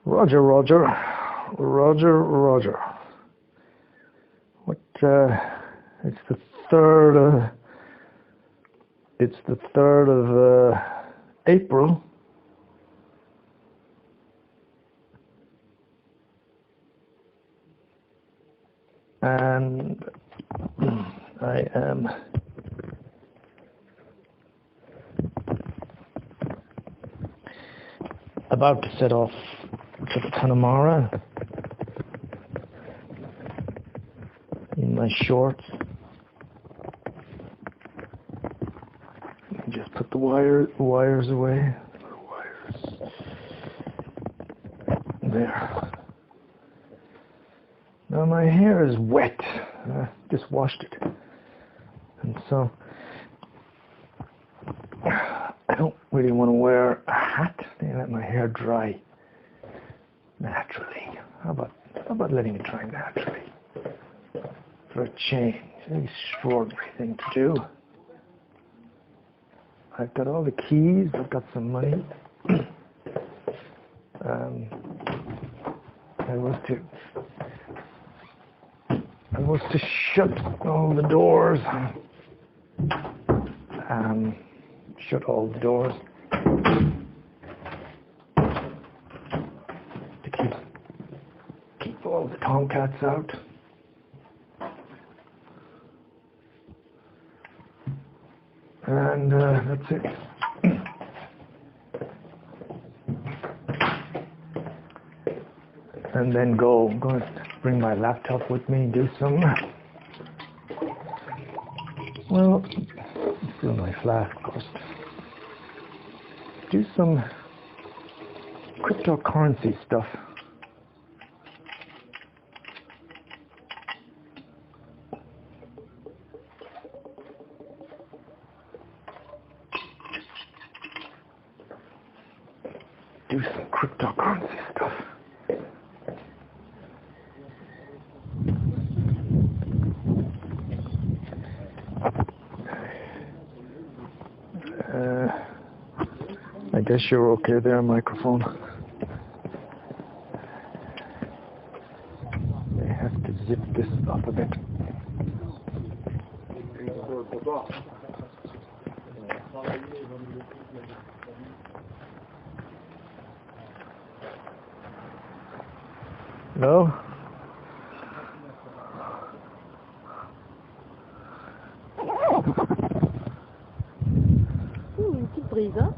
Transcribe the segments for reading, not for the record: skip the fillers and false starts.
Roger, Roger, Roger, Roger. What? It's the third. It's the 3rd of April. And I am about to set off to the Connemara in my shorts. Just put the wires away. There. Now my hair is wet. I just washed it. And so I don't really want to wear a hat. They let my hair dry naturally. How about letting it dry naturally? For a change. It's an extraordinary thing to do. I've got all the keys, I've got some money. I was to shut all the doors. Shut all the doors to keep all the tomcats out. And that's it. And then I'm going to bring my laptop with me, do some, well, fill my flask first. Do some cryptocurrency stuff. Do some cryptocurrency stuff. I guess you're okay there, microphone. I have to zip this up a bit. No? Une petite brise, hein?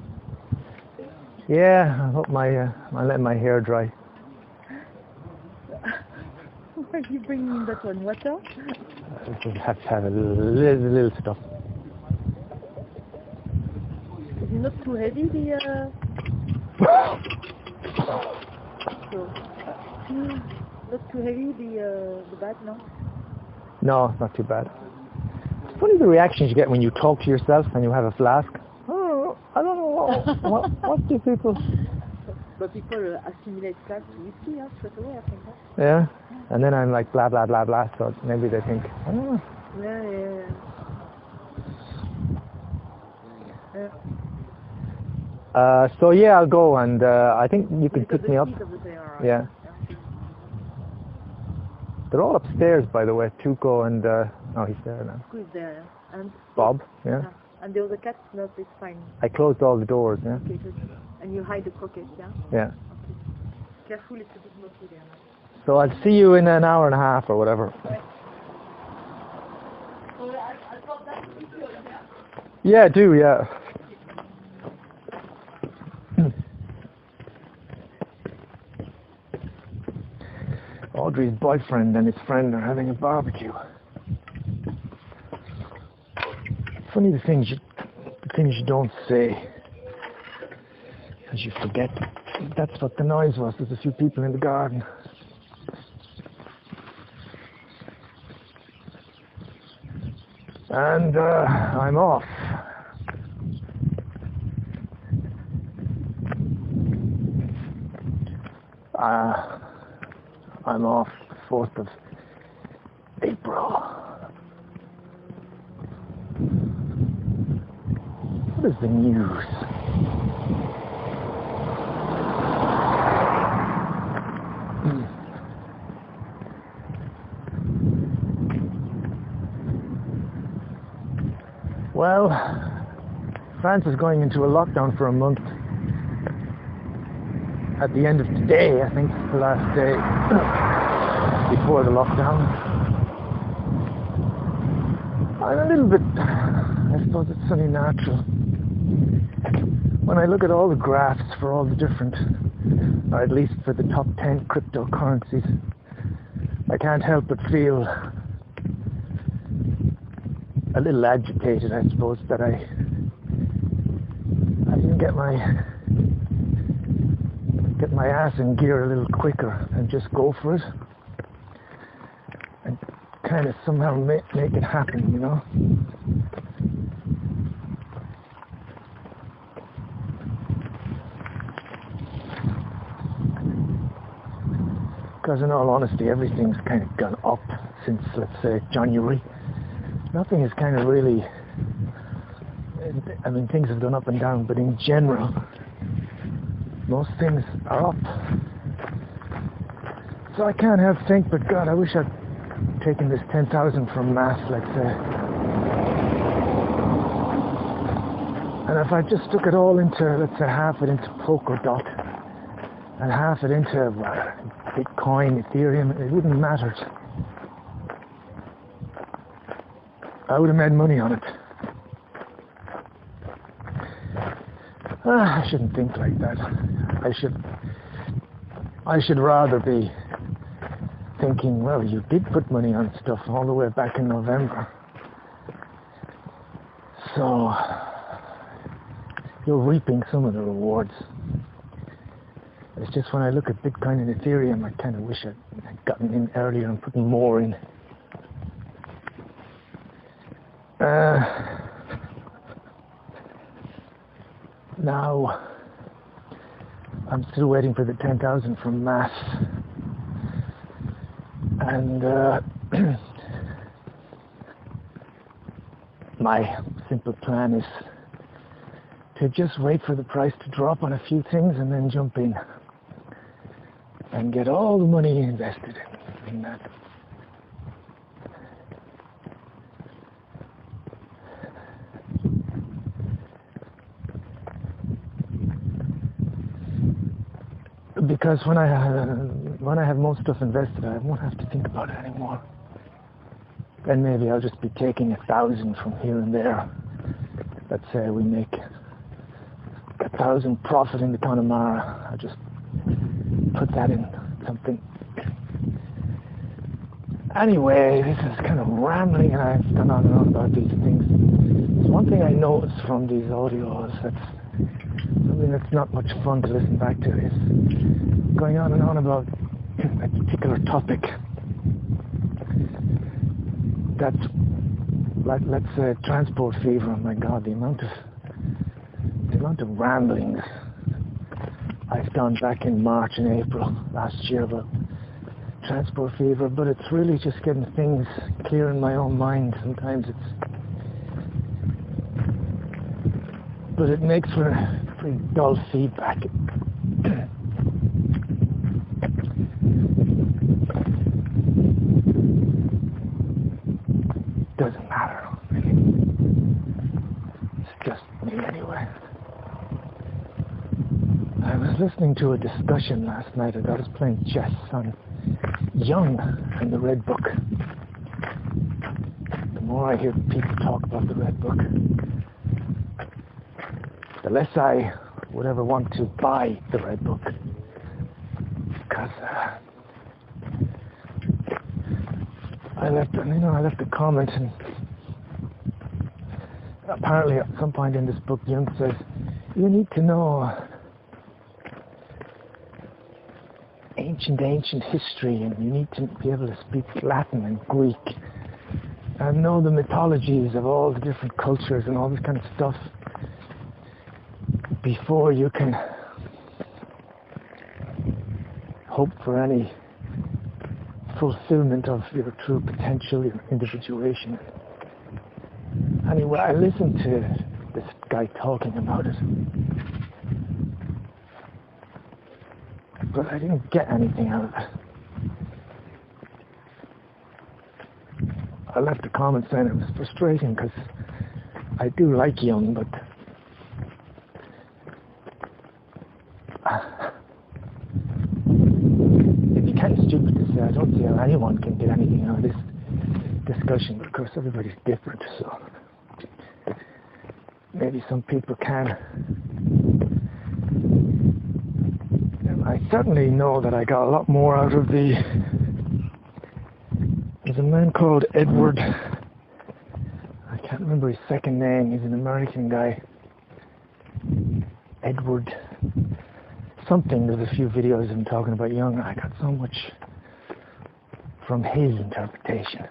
Yeah, I hope I let my hair dry. Why are you bringing that one? Water? I just have to have a little stuff. Is it not too heavy, the... not too heavy, the bag, no? No, it's not too bad. It's funny the reactions you get when you talk to yourself and you have a flask. Oh, I don't know. What do people... But people assimilate flask to whiskey, straight away, I think. Yeah? And then I'm like blah, blah, blah, blah, so maybe they think, I don't know. Yeah. So yeah, I'll go, and I think you can pick me up. Yeah. They're all upstairs, by the way. Tuco and oh, he's there now. Who's there? And Bob. Yeah. And the other cat? No, it's fine. I closed all the doors. Yeah. Okay, good. And you hide the croquet, yeah? Yeah. Okay. Careful, it's a bit murky there. So I'll see you in an hour and a half or whatever. Yeah, do, yeah. Audrey's boyfriend and his friend are having a barbecue. Funny the things you don't say, because you forget. That's what the noise was. There's a few people in the garden. And I'm off. I'm off 4th of April. What is the news? Well, France is going into a lockdown for a month. At the end of today, I think it's the last day before the lockdown. I'm a little bit, I suppose it's only natural. When I look at all the graphs for all the different, or at least for the top 10 cryptocurrencies, I can't help but feel a little agitated, I suppose, that I didn't get my ass in gear a little quicker and just go for it and kind of somehow make it happen, you know. Because in all honesty, everything's kind of gone up since, let's say, January. Nothing is kind of really, I mean, things have gone up and down, but in general, most things are up. So I can't help think, but God, I wish I'd taken this 10,000 from mass, let's say. And if I just took it all into, let's say, half it into Polkadot, and half it into Bitcoin, Ethereum, it wouldn't matter. I would have made money on it. I shouldn't think like that. I should rather be thinking, well, you did put money on stuff all the way back in November. So you're reaping some of the rewards. It's just when I look at Bitcoin and Ethereum, I kind of wish I'd gotten in earlier and put more in. Now, I'm still waiting for the 10,000 from mass. And my simple plan is to just wait for the price to drop on a few things and then jump in and get all the money invested in that. Because when I have most stuff invested, I won't have to think about it anymore. Then maybe I'll just be taking 1,000 from here and there. Let's say we make 1,000 profit in the Connemara. I'll just put that in something. Anyway, this is kind of rambling, and I've gone on and on about these things. There's one thing I noticed from these audios that's something that's not much fun to listen back to, is going on and on about a particular topic. That's, like, let's say, transport fever. Oh my God, the amount of ramblings I've done back in March and April last year about transport fever, but it's really just getting things clear in my own mind. Sometimes but it makes for pretty dull feedback. Doesn't matter, really. It's just me anyway. I was listening to a discussion last night. I was playing chess on Jung and the Red Book. The more I hear people talk about the Red Book, the less I would ever want to buy the Red Book. Because I left a comment, and apparently at some point in this book, Jung says, you need to know ancient history, and you need to be able to speak Latin and Greek and know the mythologies of all the different cultures and all this kind of stuff before you can hope for any fulfillment of your true potential, your individuation. Anyway, I listened to this guy talking about it, but I didn't get anything out of it. I left a comment saying it was frustrating because I do like young, but it'd be kind of stupid to say I don't see how anyone can get anything out of this discussion, but of course everybody's different, so maybe some people can. I certainly know that I got a lot more out of there's a man called Edward, I can't remember his second name, he's an American guy, Edward something. There's a few videos of him talking about Jung. I got so much from his interpretation.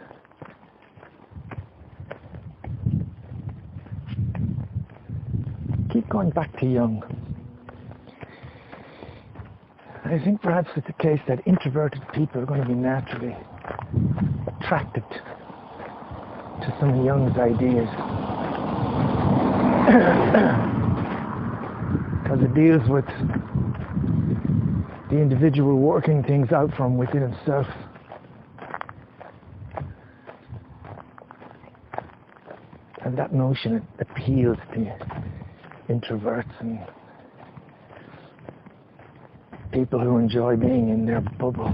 Keep going back to Jung. I think perhaps it's the case that introverted people are going to be naturally attracted to some of Jung's ideas because it deals with the individual working things out from within himself. And that notion appeals to introverts and people who enjoy being in their bubble.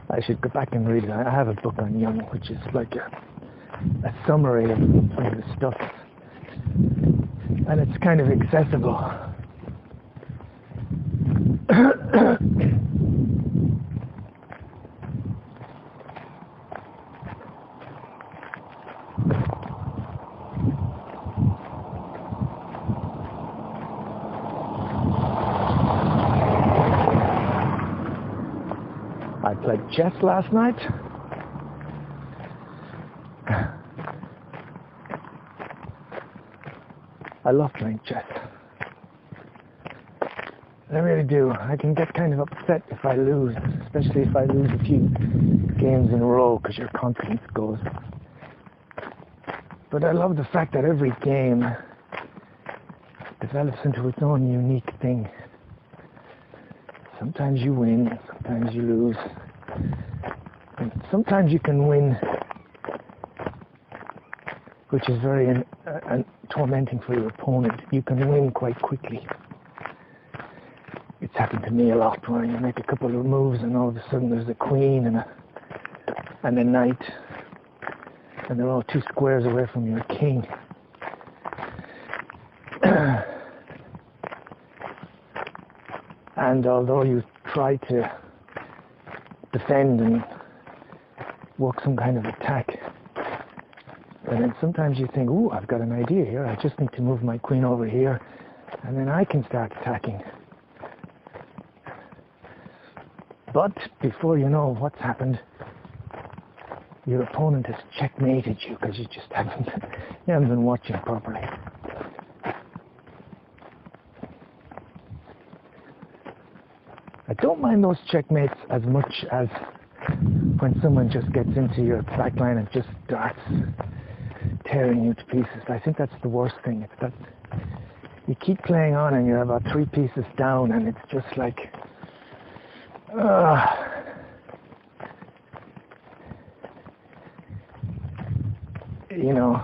I should go back and read it. I have a book on Jung, which is like a summary of some of the stuff. And it's kind of accessible. I played chess last night. I love playing chess. I really do. I can get kind of upset if I lose, especially if I lose a few games in a row because your confidence goes. But I love the fact that every game develops into its own unique thing. Sometimes you win, sometimes you lose. And sometimes you can win, which is very tormenting for your opponent. You can win quite quickly. It's happened to me a lot where you make a couple of moves and all of a sudden there's a queen and a knight, and they're all 2 squares away from your king. And although you try to defend and work some kind of attack, and then sometimes you think, ooh, I've got an idea here, I just need to move my queen over here and then I can start attacking. But before you know what's happened, your opponent has checkmated you because you just haven't been watching properly. I don't mind those checkmates as much as when someone just gets into your backline and just starts tearing you to pieces. I think that's the worst thing. It's that you keep playing on and you're about 3 pieces down and it's just like, you know,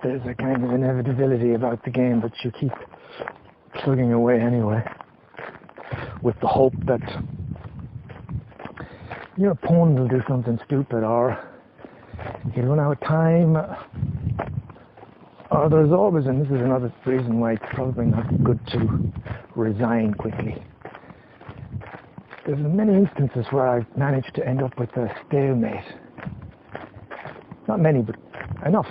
there's a kind of inevitability about the game, but you keep plugging away anyway, with the hope that your opponent will do something stupid, or he'll run out of time, or there's always, and this is another reason why it's probably not good to resign quickly. There's many instances where I've managed to end up with a stalemate. Not many, but enough.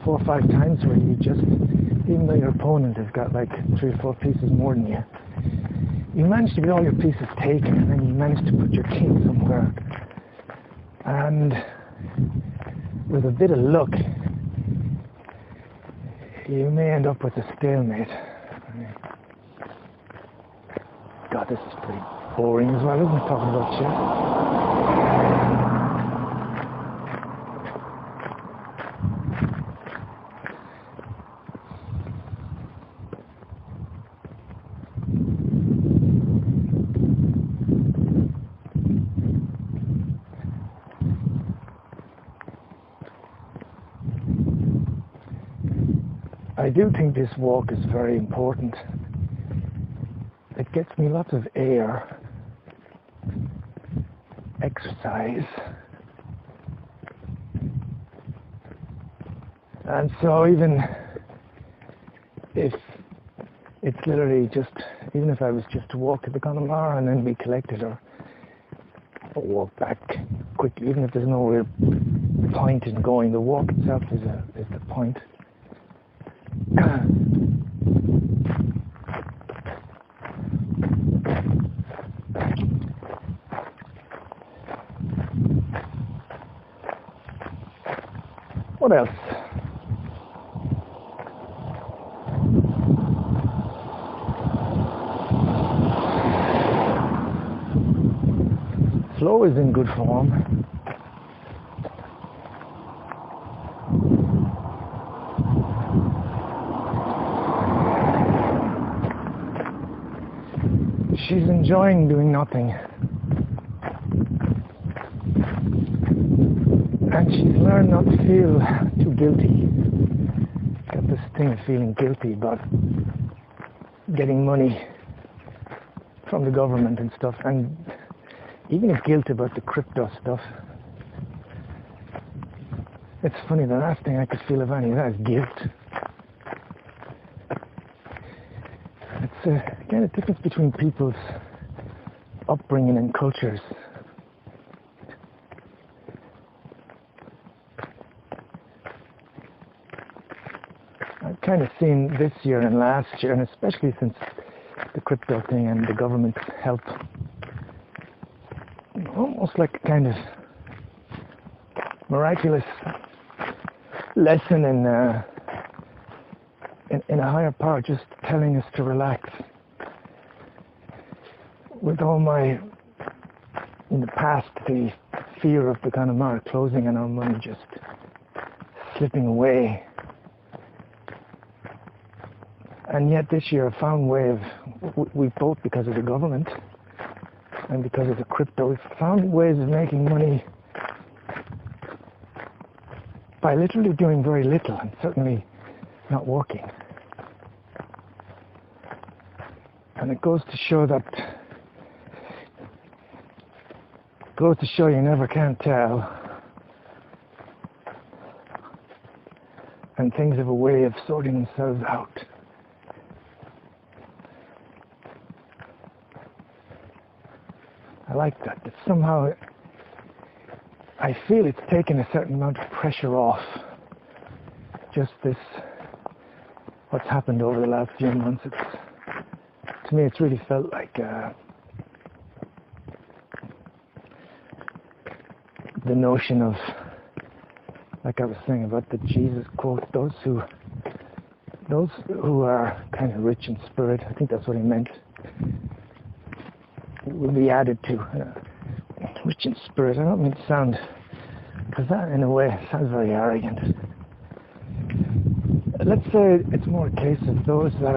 4 or 5 times where you just, even though your opponent has got like 3 or 4 pieces more than you, you manage to get all your pieces taken, and then you manage to put your king somewhere. And with a bit of luck, you may end up with a stalemate. God, this is pretty boring as well, isn't it, talking about chess? I do think this walk is very important. It gets me lots of air, exercise, and so even if it's literally just, even if I was just to walk to the Connemara and then be collected, or walk back quickly, even if there's no real point in going, the walk itself is the point. What else? Flo is in good form. She's enjoying doing nothing. And she's learned not to feel too guilty. Got this thing of feeling guilty about getting money from the government and stuff, and even if guilt about the crypto stuff. It's funny, the last thing I could feel of any of that is guilt. It's a kind of difference between people's upbringing and cultures. I've kind of seen this year and last year, and especially since the crypto thing and the government's help, almost like a kind of miraculous lesson in a higher power, just telling us to relax. With all my, in the past, the fear of the Connemara closing and our money just slipping away. And yet this year I found a way of, we both, because of the government and because of the crypto, we've found ways of making money by literally doing very little and certainly not working. And it goes to show you never can tell. And things have a way of sorting themselves out. I like that. That somehow I feel it's taken a certain amount of pressure off. Just this, what's happened over the last few months. To me, it's really felt like the notion of, like I was saying about the Jesus quote, those who are kind of rich in spirit, I think that's what he meant, will be added to. Rich in spirit, I don't mean to sound, because that in a way sounds very arrogant. Let's say it's more a case of those that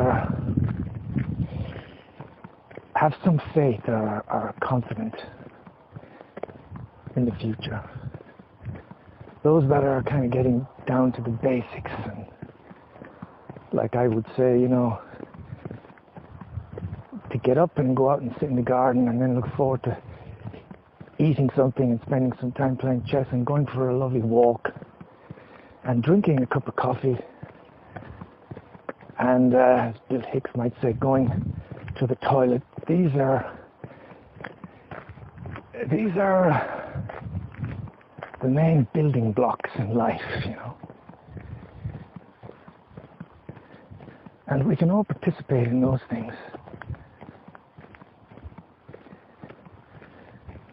have some faith or are confident in the future. Those that are kind of getting down to the basics, and like I would say, to get up and go out and sit in the garden and then look forward to eating something and spending some time playing chess and going for a lovely walk and drinking a cup of coffee, and as Bill Hicks might say, going to the toilet. These are the main building blocks in life, and we can all participate in those things.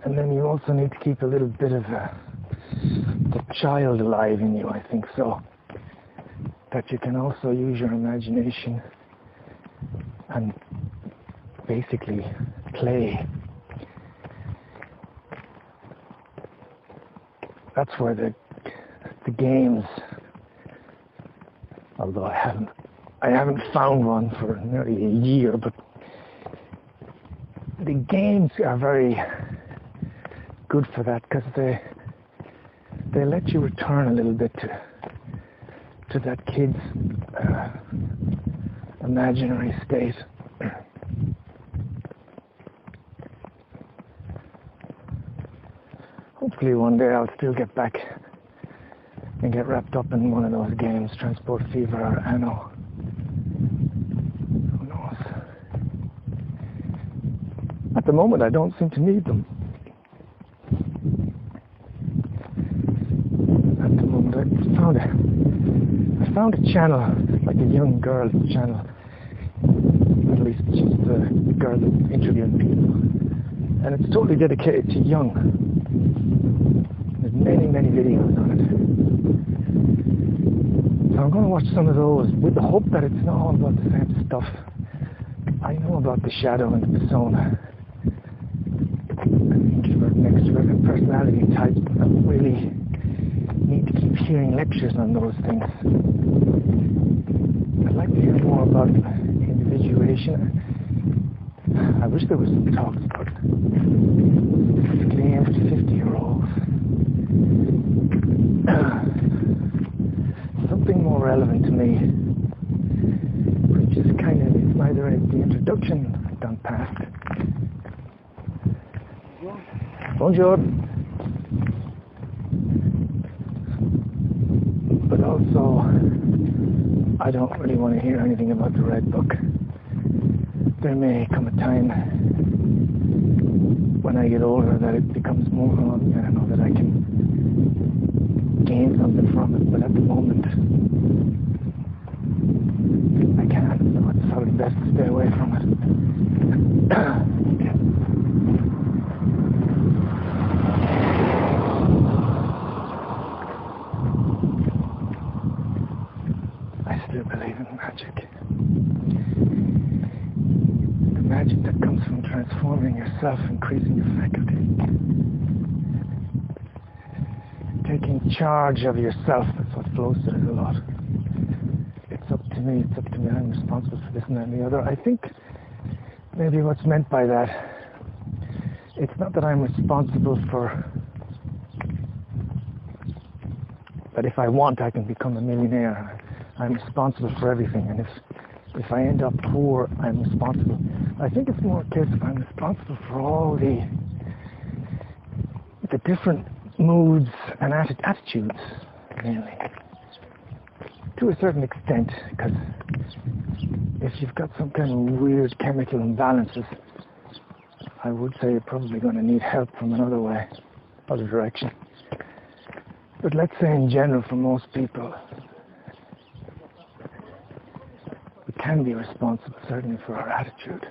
And then you also need to keep a little bit of the child alive in you, I think, so that you can also use your imagination and basically play. That's where the games, although I haven't found one for nearly a year, but the games are very good for that, because they let you return a little bit to to that kid's imaginary state. Hopefully one day I'll still get back and get wrapped up in one of those games, Transport Fever or Anno. Who knows? At the moment I don't seem to need them. At the moment I found a channel, like a young girl channel. At least she's the girl that's interviewing people. And it's totally dedicated to young. There's many videos on it. So I'm going to watch some of those with the hope that it's not all about the same stuff. I know about the shadow and the persona. Introvert and extrovert personality types. I don't really need to keep hearing lectures on those things. I'd like to hear more about individuation. I wish there was some talks about 50 and 50-year-olds. Something more relevant to me, which is kind of, it's neither the introduction I've done past. Bonjour. But also, I don't really want to hear anything about the Red Book. There may come a time when I get older that it becomes more, I don't know, that I can gain something from it, but at the moment I can't, so it's probably best to stay away from it. I still believe in magic. The magic that comes from transforming yourself, increasing your faculty. Taking charge of yourself, that's what flows to it a lot. It's up to me, I'm responsible for this and that and the other. I think maybe what's meant by that, it's not that I'm responsible for, that if I want I can become a millionaire. I'm responsible for everything, and if I end up poor, I'm responsible. I think it's more a case of I'm responsible for all the different moods and attitudes, mainly. To a certain extent, because if you've got some kind of weird chemical imbalances, I would say you're probably going to need help from another direction. But let's say in general, for most people, we can be responsible, certainly, for our attitude.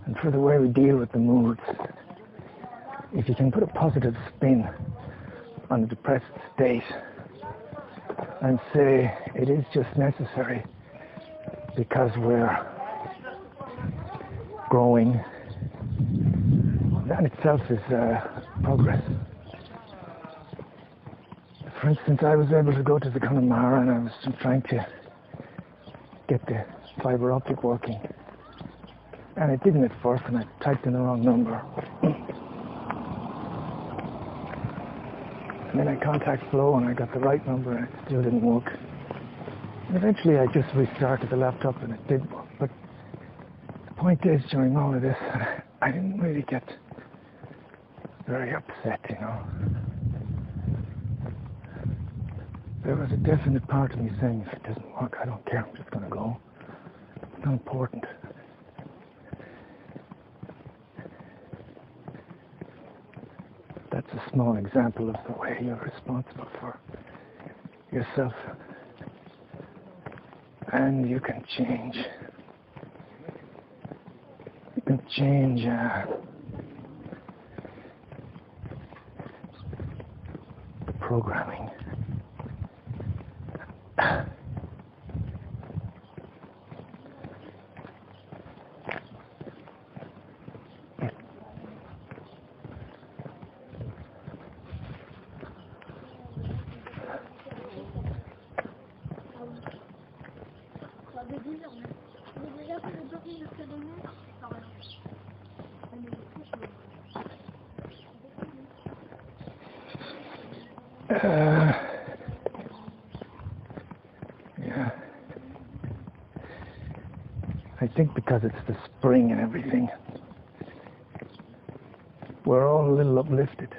And for the way we deal with the moods. If you can put a positive spin on a depressed state and say it is just necessary because we're growing, that itself is progress. For instance, I was able to go to the Connemara and I was trying to get the fiber optic working, and it didn't at first, and I typed in the wrong number. And then I contact Flow and I got the right number and it still didn't work. And eventually I just restarted the laptop and it did work. But the point is, during all of this, I didn't really get very upset, you know. There was a definite part of me saying, if it doesn't work, I don't care, I'm just going to go. It's not important. That's a small example of the way you're responsible for yourself. And you can change. You can change the programming. Yeah. I think because it's the spring and everything, we're all a little uplifted.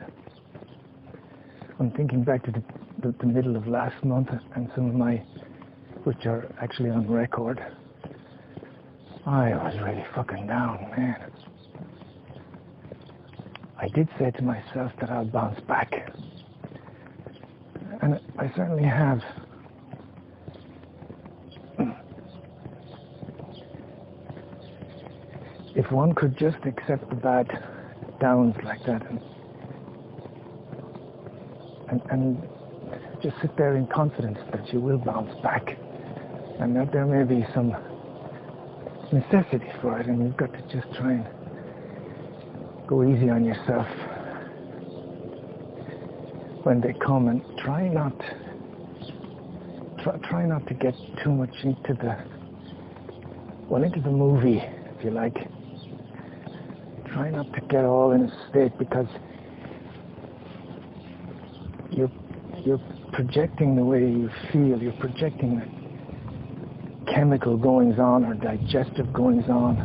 I'm thinking back to the middle of last month and some of my, which are actually on record. I was really fucking down, man. I did say to myself that I'll bounce back. And I certainly have. If one could just accept the bad downs like that and just sit there in confidence that you will bounce back and that there may be some necessity for it, and you've got to just try and go easy on yourself when they come, and try not to get too much into the movie, if you like. Try not to get all in a state, because you're projecting the way you feel. You're projecting the chemical goings on or digestive goings on,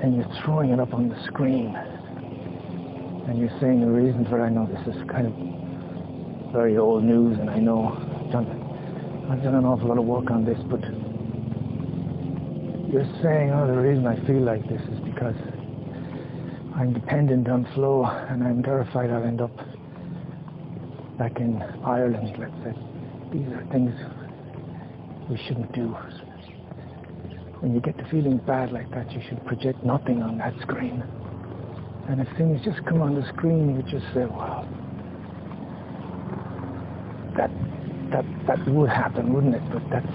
and you're throwing it up on the screen, and you're saying the reason for it. I know this is kind of very old news, and I know I've done an awful lot of work on this, but you're saying, oh, the reason I feel like this is because I'm dependent on flow, and I'm terrified I'll end up back in Ireland, let's say. These are things we shouldn't do. When you get to feeling bad like that, you should project nothing on that screen. And if things just come on the screen, you just say, well, that would happen, wouldn't it? But that's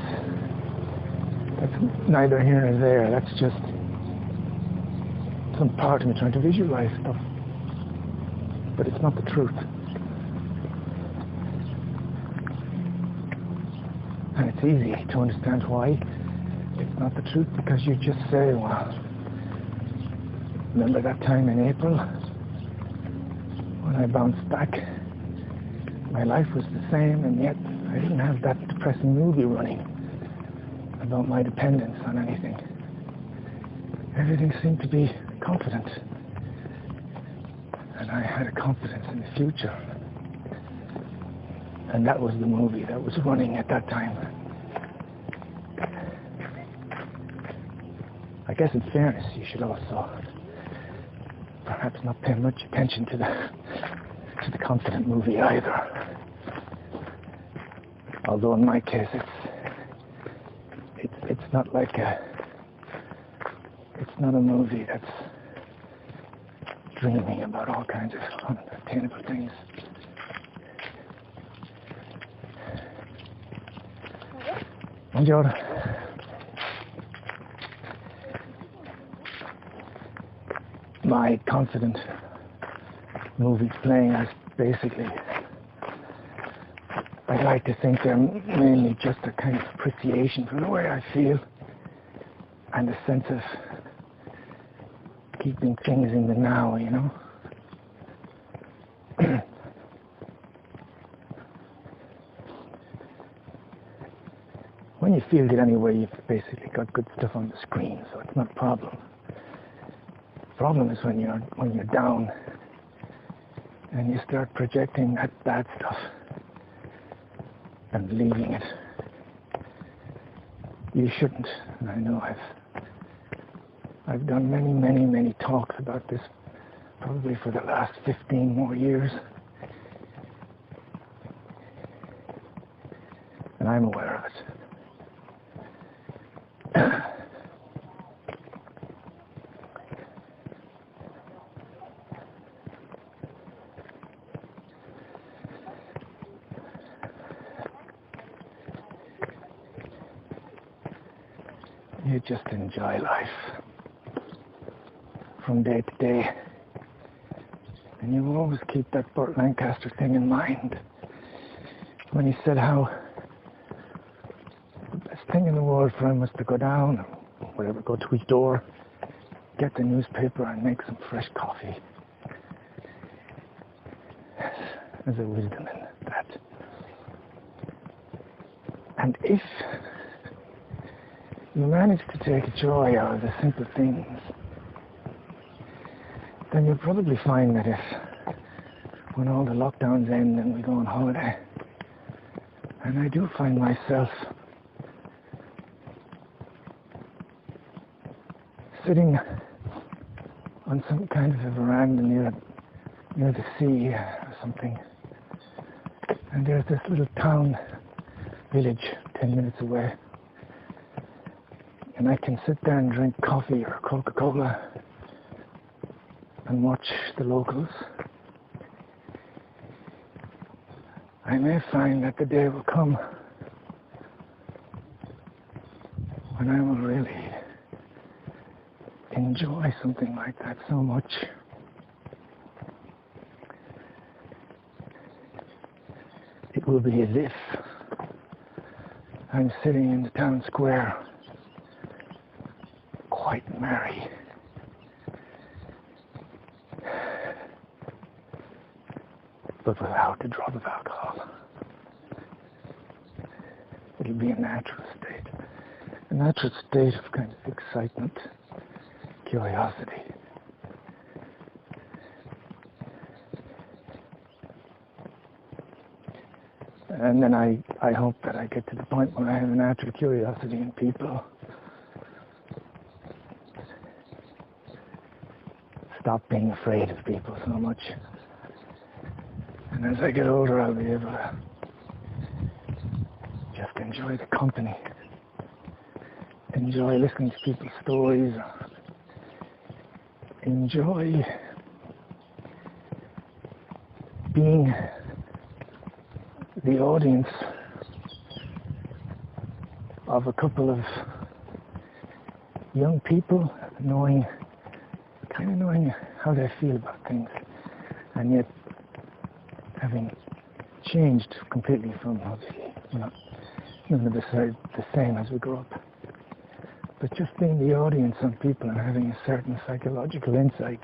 neither here nor there. That's just some part of me trying to visualize stuff. But it's not the truth. And it's easy to understand why it's not the truth, because you just say, well, remember that time in April when I bounced back? My life was the same, and yet I didn't have that depressing movie running about my dependence on anything. Everything seemed to be confident, and I had a confidence in the future, and that was the movie that was running at that time. I guess in fairness, you should also perhaps not pay much attention to the confident movie either. Although in my case, it's not like it's not a movie that's dreaming about all kinds of unattainable things. Buongiorno. My confident movies playing is basically, I like to think they're mainly just a kind of appreciation for the way I feel, and a sense of keeping things in the now, you know. When you feel it anyway, you've basically got good stuff on the screen, so it's not a problem. The problem is when you're down and you start projecting that bad stuff and leaving it. You shouldn't. And I know I've done many talks about this, probably for the last 15 more years. And I'm aware of it. You just enjoy life from day to day, and you will always keep that Burt Lancaster thing in mind when he said how the best thing in the world for him was to go down, or whatever, go to his door, get the newspaper and make some fresh coffee, There's a wisdom in that. And if you manage to take joy out of the simple things, then you'll probably find that if, when all the lockdowns end and we go on holiday, and I do find myself sitting on some kind of a veranda near the sea or something, and there's this little town village 10 minutes away, and I can sit there and drink coffee or Coca-Cola and watch the locals. I may find that the day will come when I will really enjoy something like that so much. It will be as if I'm sitting in the town square, quite merry, but without a drop of alcohol. It'll be a natural state of kind of excitement, curiosity. And then I hope that I get to the point where I have a natural curiosity in people. Stop being afraid of people so much. And as I get older, I'll be able to just enjoy the company. Enjoy listening to people's stories. Enjoy being the audience of a couple of young people, knowing how they feel about things, and yet having changed completely from, obviously, none of us are the same as we grow up. But just being the audience on people and having a certain psychological insight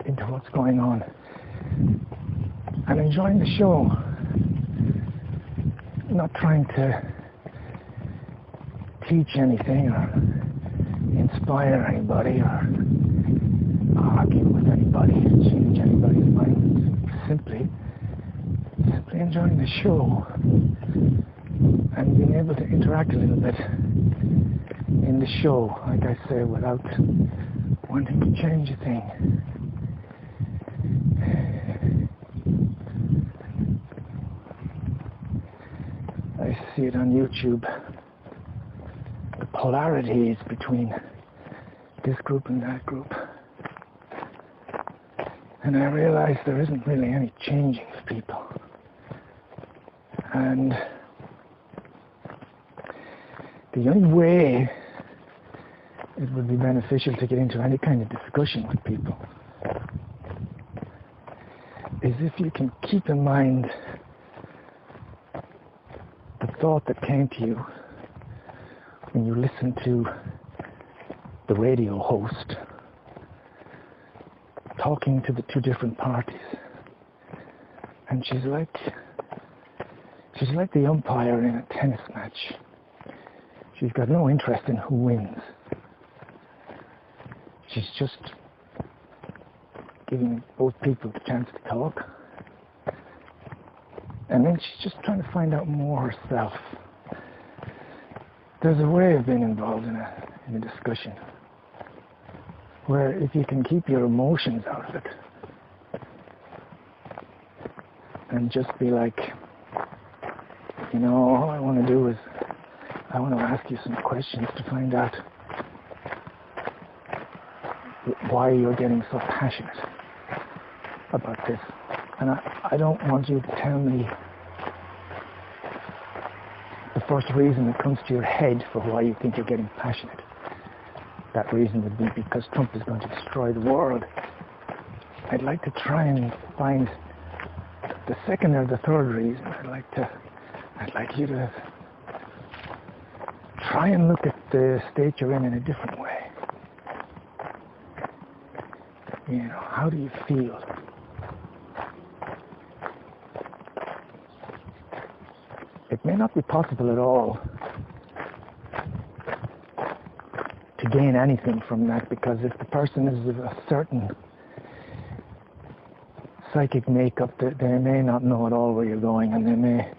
into what's going on and enjoying the show, not trying to teach anything or inspire anybody or argue with anybody or change anybody's mind, simply enjoying the show and being able to interact a little bit in the show, like I say, without wanting to change a thing. I see it on YouTube, the polarities between this group and that group, and I realize there isn't really any changing of people. And the only way it would be beneficial to get into any kind of discussion with people is if you can keep in mind the thought that came to you when you listened to the radio host talking to the two different parties. And she's like the umpire in a tennis match. She's got no interest in who wins. She's just giving both people the chance to talk. And then she's just trying to find out more herself. There's a way of being involved in a discussion where if you can keep your emotions out of it and just be like, all I want to do is I want to ask you some questions to find out why you're getting so passionate about this. And I don't want you to tell me the first reason that comes to your head for why you think you're getting passionate. That reason would be because Trump is going to destroy the world. I'd like to try and find the second or the third reason. I'd like you to try and look at the state you're in a different way. How do you feel? not be possible at all to gain anything from that, because if the person is of a certain psychic makeup, they may not know at all where you're going, and they may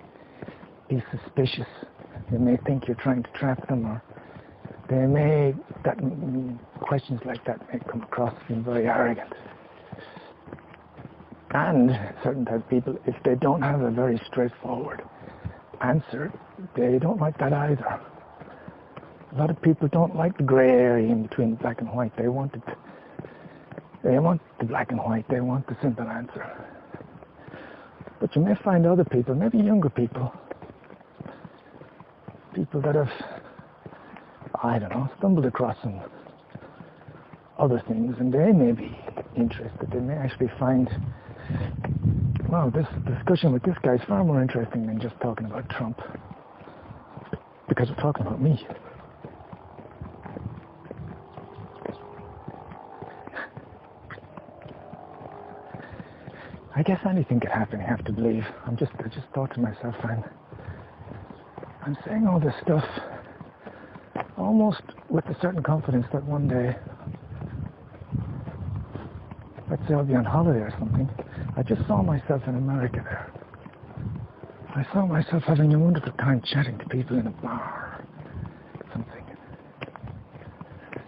be suspicious. They may think you're trying to trap them, or they may, questions like that may come across as being very arrogant. And certain type of people, if they don't have a very straightforward answer, they don't like that either. A lot of people don't like the grey area in between black and white. They want the black and white. They want the simple answer. But you may find other people, maybe younger people that have, I don't know, stumbled across some other things, and they may be interested. They may actually find, wow, this discussion with this guy is far more interesting than just talking about Trump, because we're talking about me. I guess anything could happen, you have to believe. I just thought to myself, I'm saying all this stuff almost with a certain confidence that one day, let's say I'll be on holiday or something, I just saw myself in America there. I saw myself having a wonderful time chatting to people in a bar, something.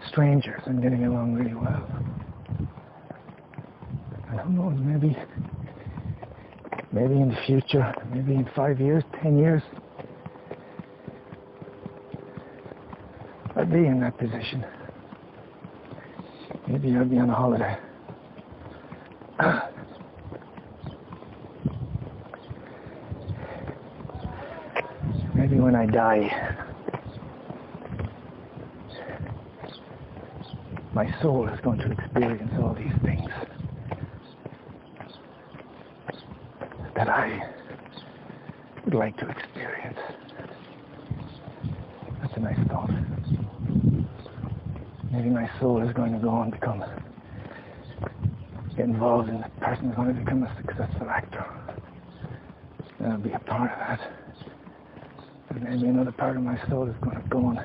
Strangers, and getting along really well. And who knows, maybe in the future, maybe in 5 years, 10 years, I'll be in that position. Maybe I'll be on a holiday. Maybe when I die, my soul is going to experience all these things that I would like to experience. That's a nice thought. Maybe my soul is going to go and get involved in the person who's going to become a successful actor. And I'll be a part of that. And maybe another part of my soul is going to go and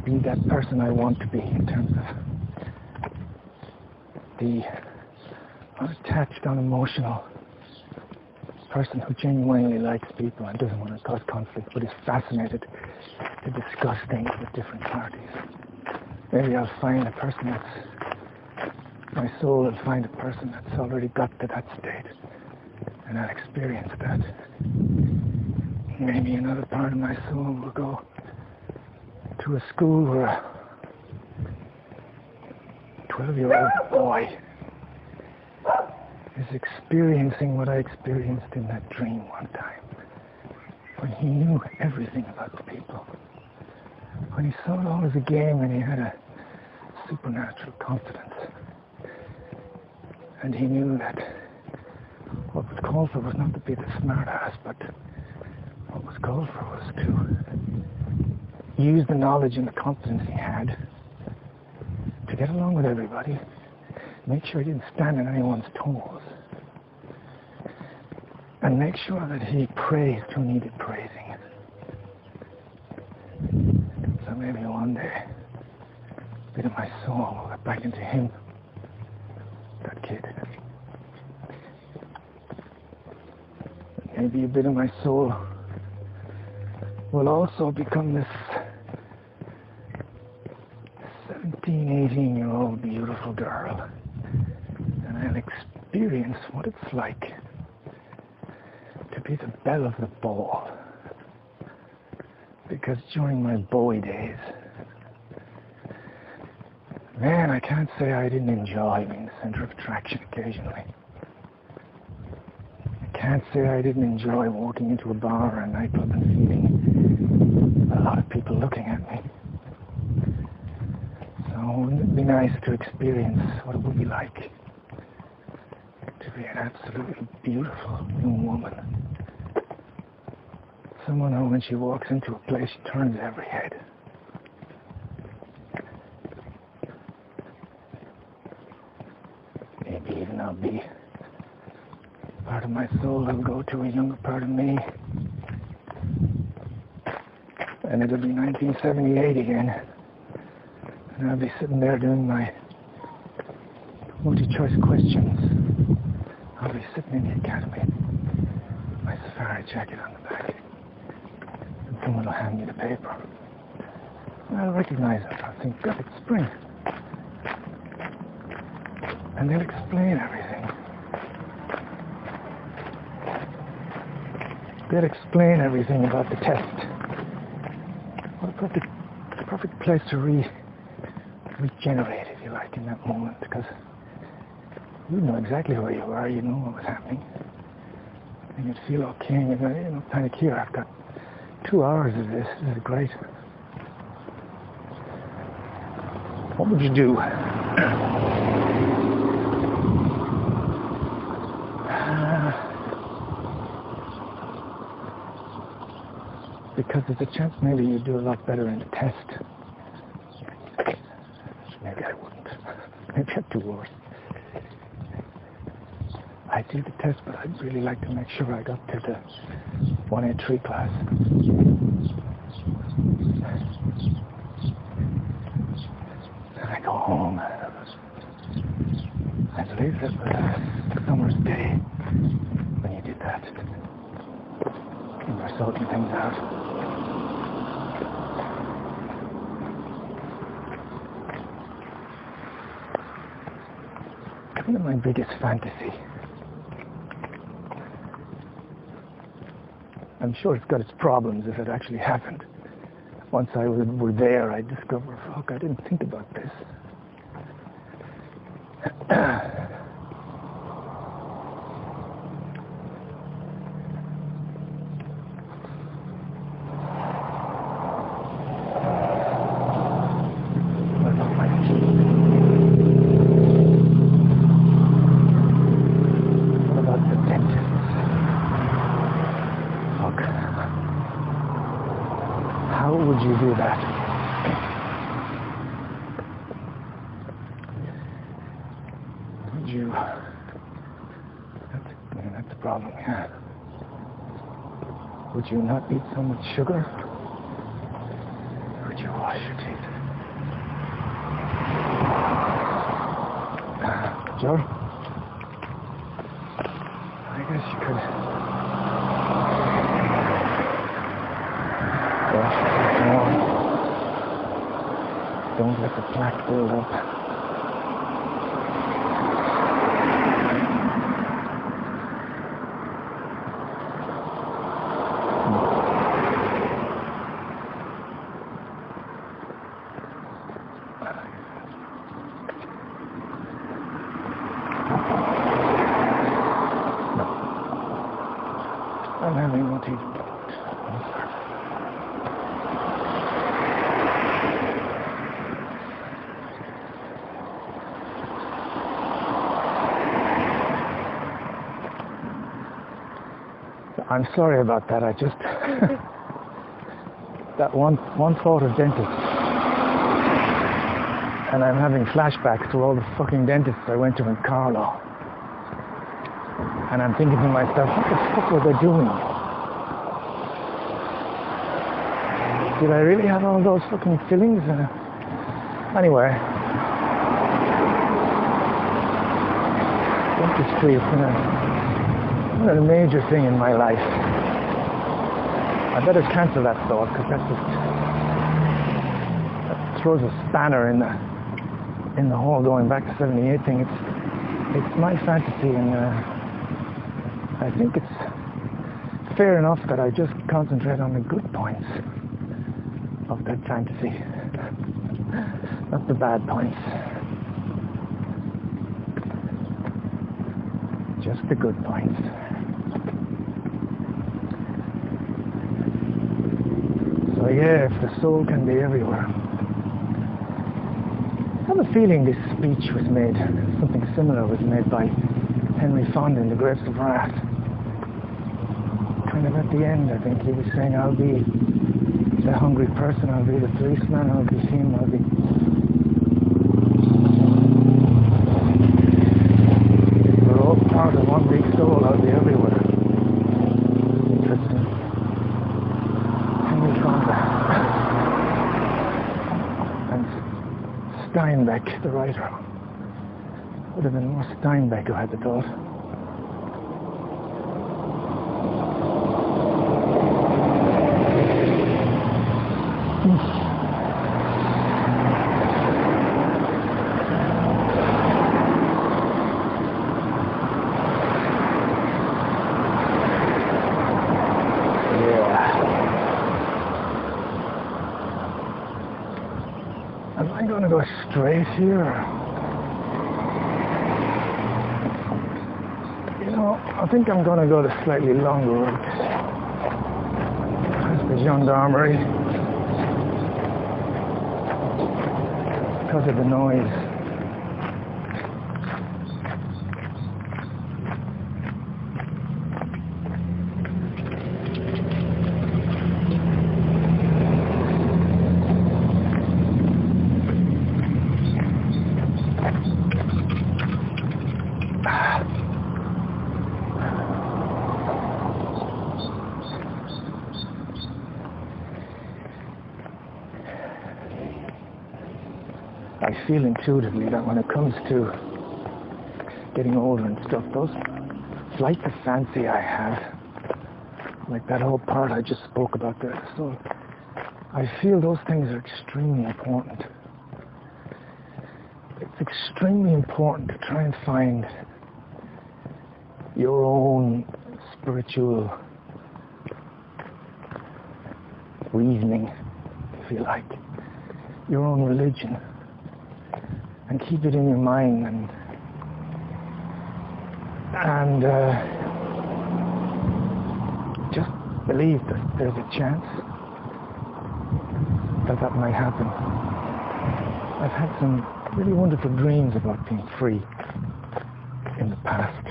be that person I want to be, in terms of the unattached, unemotional person who genuinely likes people and doesn't want to cause conflict, but is fascinated to discuss things with different parties. Maybe I'll find a person my soul will find a person that's already got to that state, and I'll experience that. Maybe another part of my soul will go to a school where a 12-year-old boy is experiencing what I experienced in that dream one time, when he knew everything about the people, when he saw it all as a game and he had a supernatural confidence, and he knew that what was called for was not to be the smart ass, but what was called for was to use the knowledge and the confidence he had to get along with everybody, make sure he didn't stand on anyone's toes, and make sure that he praised who needed praising. So maybe one day, a bit of my soul will get back into him, that kid. Maybe a bit of my soul will also become this 17, 18-year-old beautiful girl, and I'll experience what it's like to be the belle of the ball. Because during my boy days, man, I can't say I didn't enjoy being the center of attraction occasionally. I can't say I didn't enjoy walking into a bar or a nightclub and feeling a lot of people looking at me. So wouldn't it be nice to experience what it would be like to be an absolutely beautiful young woman? Someone who, when she walks into a place, she turns every head. Maybe even I'll be part of my soul will go to a younger part of me. And it'll be 1978 again. And I'll be sitting there doing my multi-choice questions. I'll be sitting in the academy, my safari jacket on the back. And someone will hand me the paper. And I'll recognize it. I'll think, God, it's spring. And they'll explain everything. They'll explain everything about the test. What a perfect place to regenerate, if you like, in that moment, because you know exactly where you are, you know what was happening, and you'd feel okay, and you'd go, you know, panic here, I've got 2 hours of this is great. What would you do? Because there's a chance maybe you'd do a lot better in the test. Maybe I wouldn't. Maybe I'd do worse. I'd do the test, but I'd really like to make sure I got to the 183 class. Then I go home. I believe that was a summer's day when you did that. You were sorting things out. Kind of my biggest fantasy. I'm sure it's got its problems if it actually happened. Once I were there, I discovered, fuck, I didn't think about this. How would you do that? Would you... That's the problem, yeah. Would you not eat so much sugar? Would you wash your teeth? Joe? I guess you could... Don't let the plaque build up. No. I'm having no teeth. I'm sorry about that. I just that one thought of dentists, and I'm having flashbacks to all the fucking dentists I went to in Carlow, and I'm thinking to myself, what the fuck were they doing? Did I really have all those fucking fillings? Anyway, dentistry has been a major thing in my life. I better cancel that thought, because that throws a spanner in the whole going back to 78 thing. It's my fantasy, and I think it's fair enough that I just concentrate on the good points of that fantasy, not the bad points. Just the good points. So yeah, if the soul can be everywhere. I have a feeling this speech was made, something similar was made by Henry Fonda in The Grapes of Wrath. Kind of at the end, I think he was saying, I'll be the hungry person, I'll be the policeman, I'll be him, I'll be... We're all part of one big soul, I'll be everywhere. Steinbeck, the writer. Would have been more Steinbeck who had the thought. Am I going to go straight here? You know, I think I'm going to go the slightly longer route. Past the gendarmerie. Because of the noise. I feel intuitively that when it comes to getting older and stuff, those flights of fancy I have, like that whole part I just spoke about there, so I feel those things are extremely important. It's extremely important to try and find your own spiritual reasoning, if you like, your own religion. And keep it in your mind and just believe that there's a chance that might happen. I've had some really wonderful dreams about being free in the past.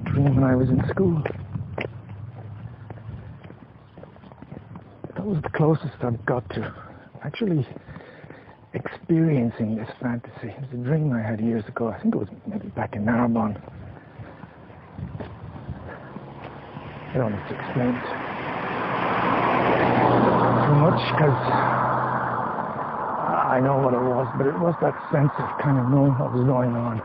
Dream when I was in school. That was the closest I've got to actually experiencing this fantasy. It was a dream I had years ago. I think it was maybe back in Narbonne. I don't have to explain it too much because I know what it was, but it was that sense of kind of knowing what was going on.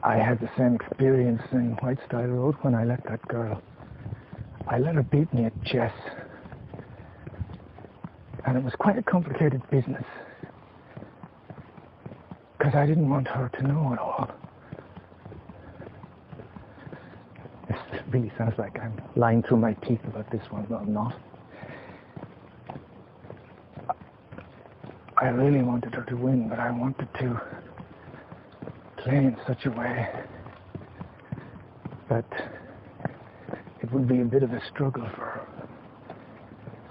I had the same experience in White Style Road when I let that girl. I let her beat me at chess. And it was quite a complicated business because I didn't want her to know at all. This really sounds like I'm lying through my teeth about this one, but I'm not. I really wanted her to win, but I wanted to play in such a way that it would be a bit of a struggle for her.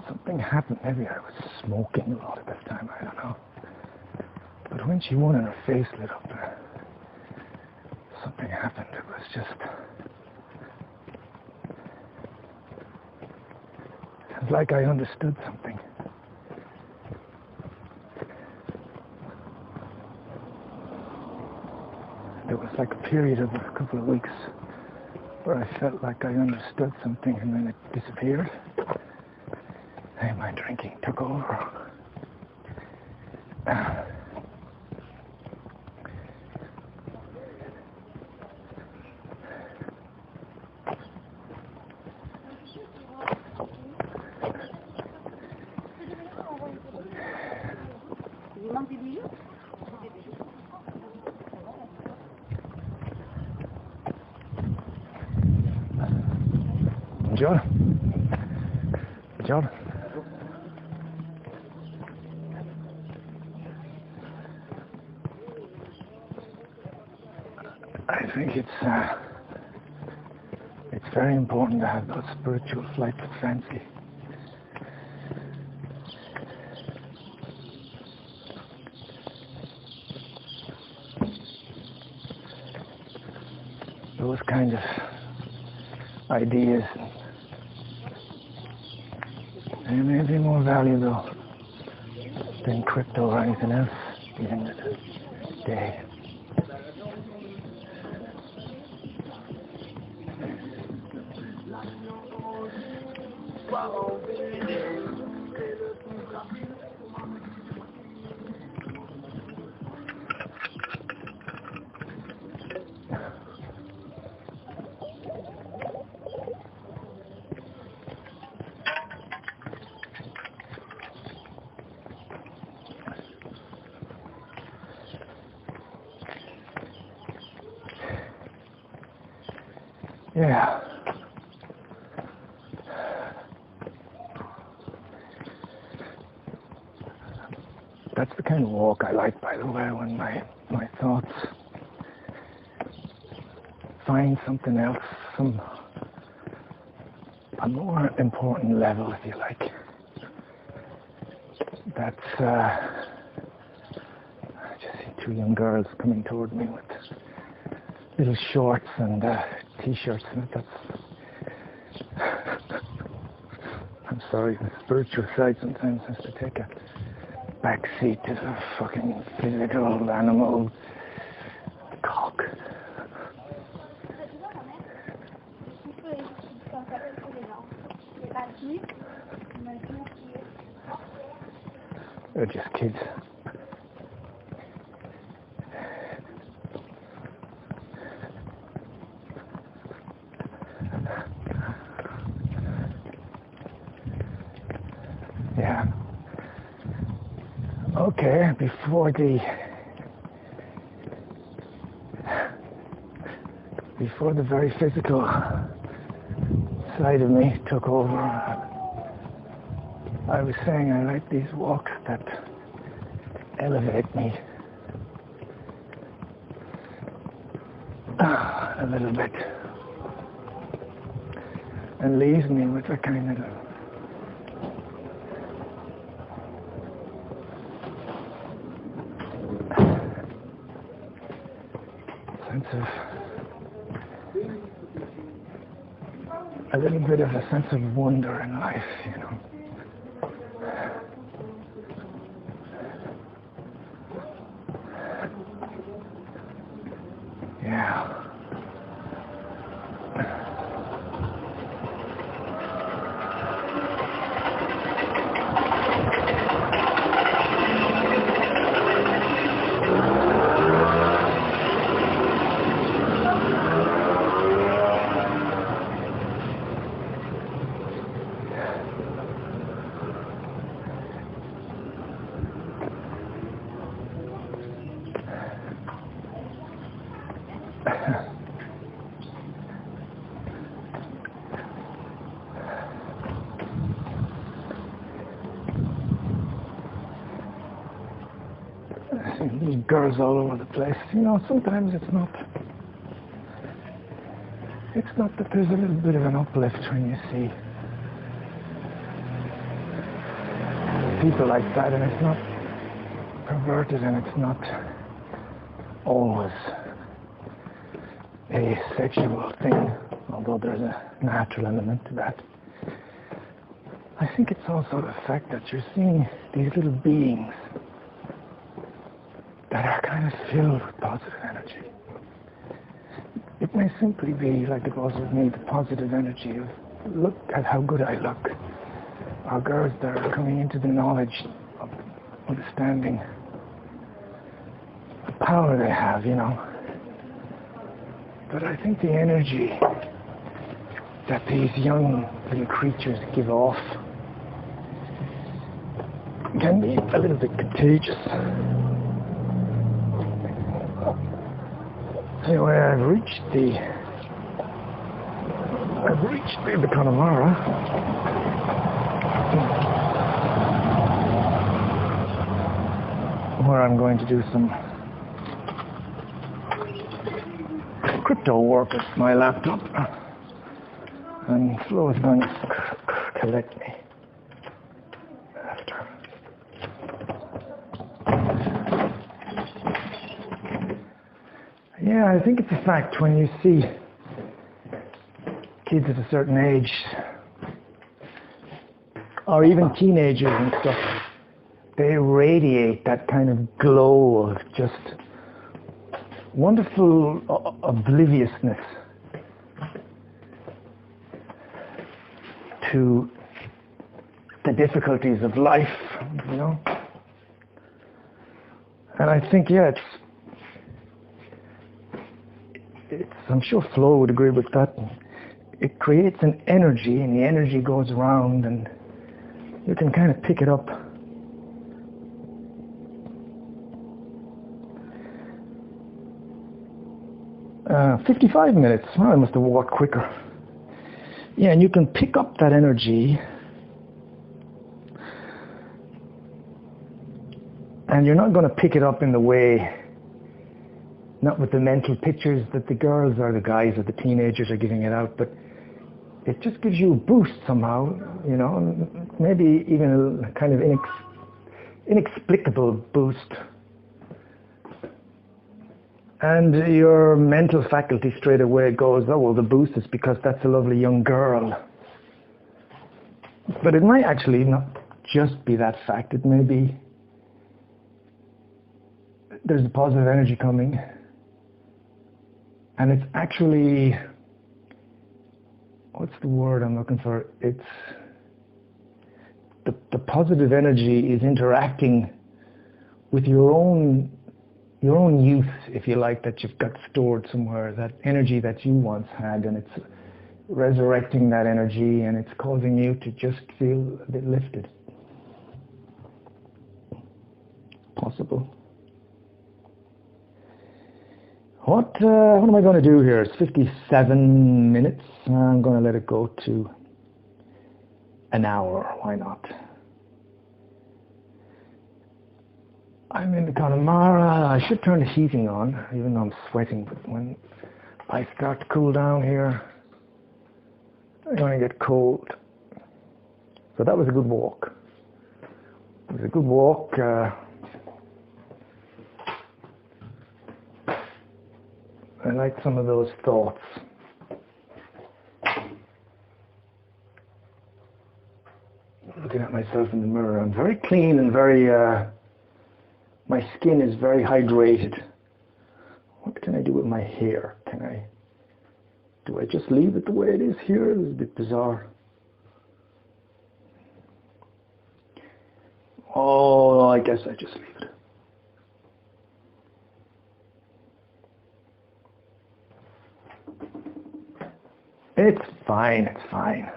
Something happened. Maybe I was smoking a lot at that time, I don't know. But when she won and her face lit up, something happened. It was just... It was like I understood something. There was like a period of a couple of weeks where I felt like I understood something and then it disappeared. Hey, my drinking took over. Buongiorno. Buongiorno. I think it's very important to have those spiritual flights of fancy. Those kind of ideas, they may be more valuable than crypto or anything else at the end of the day. Yeah. That's the kind of walk I like, by the way, when my thoughts find something else, a more important level, if you like. That's, I just see two young girls coming toward me with little shorts and t-shirts, and that's, I'm sorry, the spiritual side sometimes has to take a back seat to the fucking physical animal cock. They're just kids. Yeah. Okay, before the very physical side of me took over, I was saying I like these walks that elevate me a little bit and leaves me with a kind of sense of a little bit of a sense of wonder in life, you know. Yeah. These girls all over the place. You know, sometimes it's not that there's a little bit of an uplift when you see people like that, and it's not perverted, and it's not always a sexual thing, although there's a natural element to that. I think it's also the fact that you're seeing these little beings that are kind of filled with positive energy. It may simply be, like it was with me, the positive energy of, look at how good I look. Our girls that are coming into the knowledge of understanding the power they have, you know. But I think the energy that these young little creatures give off can be a little bit contagious. Anyway, I've reached the Connemara. Where I'm going to do some crypto work with my laptop, and Flo is going to collect me after. Yeah, I think it's a fact when you see kids at a certain age, or even teenagers and stuff, they radiate that kind of glow of just wonderful obliviousness to the difficulties of life, you know. And I think, yeah, I'm sure Flo would agree with that. It creates an energy, and the energy goes around, and you can kind of pick it up. 55 minutes. Well, I must have walked quicker. Yeah, and you can pick up that energy, and you're not going to pick it up in the way, not with the mental pictures that the girls or the guys or the teenagers are giving it out, but it just gives you a boost somehow, you know, maybe even a kind of inexplicable boost. And your mental faculty straight away goes, oh, well, the boost is because that's a lovely young girl. But it might actually not just be that fact. It may be there's a positive energy coming, and it's actually, what's the word I'm looking for? It's the positive energy is interacting with your own youth, if you like, that you've got stored somewhere, that energy that you once had, and it's resurrecting that energy, and it's causing you to just feel a bit lifted. Possible. What am I going to do here? It's 57 minutes. I'm going to let it go to an hour. Why not? I'm in the Connemara. I should turn the heating on, even though I'm sweating. But when I start to cool down here, I'm going to get cold. So that was a good walk. It was a good walk. I like some of those thoughts. Looking at myself in the mirror, I'm very clean and very, my skin is very hydrated. What can I do with my hair? Do I just leave it the way it is here? It's a bit bizarre. Oh, I guess I just leave it. It's fine, it's fine.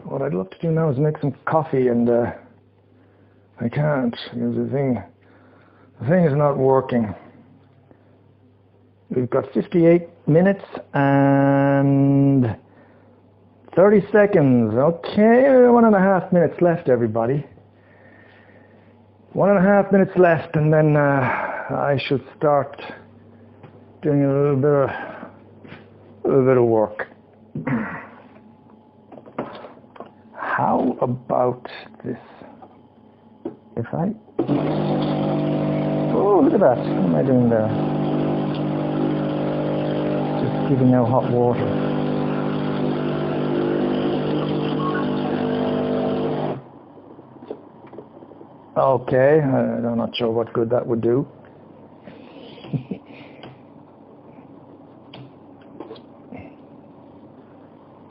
What I'd love to do now is make some coffee, and I can't, because the thing is not working. We've got 58 minutes and 30 seconds. Okay, 1.5 minutes left, everybody. 1.5 minutes left, and then I should start doing a little bit of work. How about this? If I... Oh, look at that. What am I doing there? Just giving out hot water. Okay, I'm not sure what good that would do.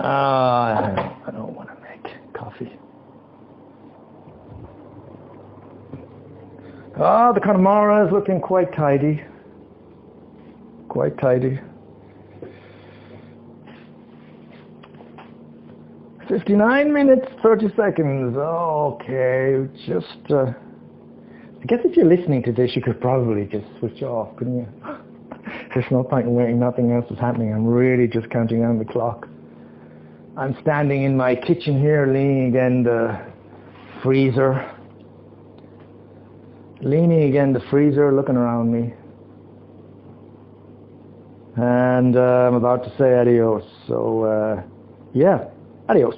I don't want to make coffee. The Connemara is looking quite tidy. Quite tidy. 59 minutes, 30 seconds. Okay, just... I guess if you're listening to this, you could probably just switch off, couldn't you? There's no point in waiting, nothing else is happening. I'm really just counting down the clock. I'm standing in my kitchen here, leaning against the freezer. Leaning against the freezer, looking around me. And I'm about to say adios. So, yeah, adios.